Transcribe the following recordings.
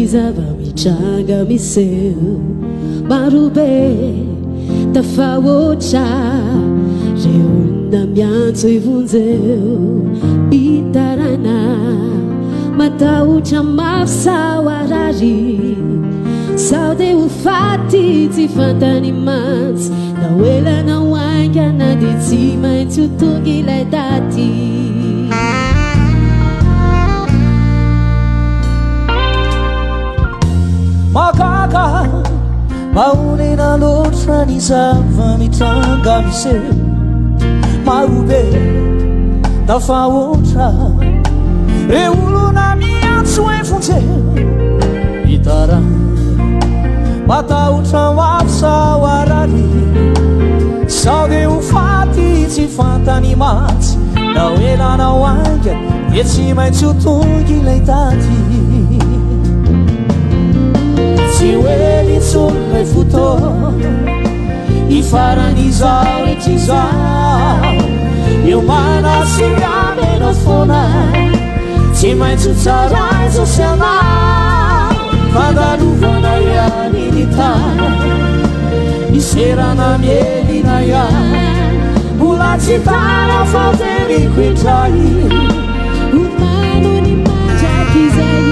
Mitranga miseu marube tafaotra reolona miantso ivonjeo pitarana matahotra mafy sao arary sao de ho faty tsy fantany mantsy na hoelana hoaingana de tsy maintsy ho tonga ilay daty Makaka maonena loatra ny zava-mitranga miseho marobe tafahoatra re olona miantso efonjeho hitara matahotra mafy sao arary sao de ho faty tsy fantany mantsy na hoelana hoaingana de tsy maintsy ho tonga ilay daty tsy hoe nitsolo lay fotoa ifaran'izao rehetr'izao eo manasy amenao foana tsy maintsy ho tsara izao sy anao fandalovana ihany ny tana iserana mielina ihany mbola tsy tara faoteriko indray omano ny mandraky izay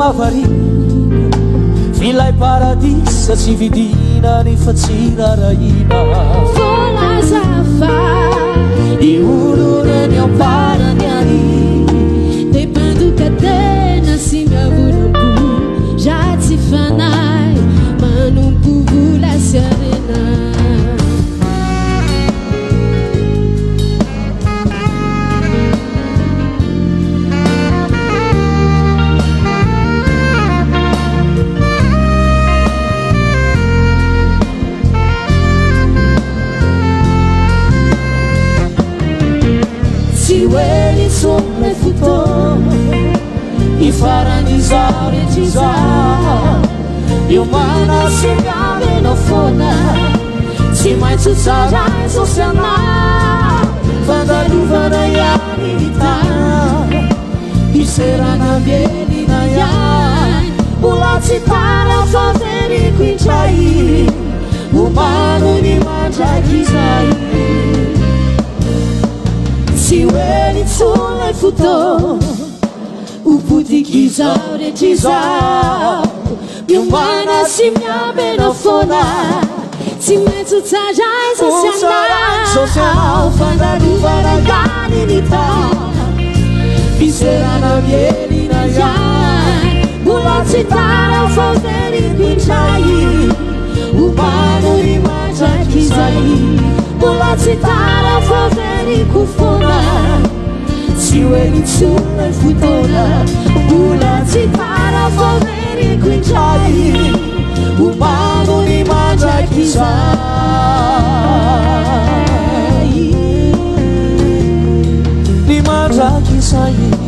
mavarina filay paradisa tsy vidina nefa tsy rarahina volazafa ny olona ny amparany any de pandoka tena sy miavolambo ratsy fanay manompo vola sy arena somlay fotoa ifaran'izao rehetr'izao eo manasy amenao foana tsy maintsy ho tsara izao sy anao fandalovana ihany ny tana iserana mielina ihany mbola tsy tara faoteriko indray omano ny mandraky izay tsy hoe nitsolay fotoa hopotiky izao rehetr'izao miomana sy miamenao foana tsy maintsy ho tsara izao sy anao fandalovana ihany ny tana iserana mielina ihany mbola tsy tara faoteriko indray omano ny mandraky izay mbola tsy tara faoteriko foana tsy hoe nitsolay fotoana mbola tsy tara faoteriko indray omano ny mandraky izay ny mandraky izay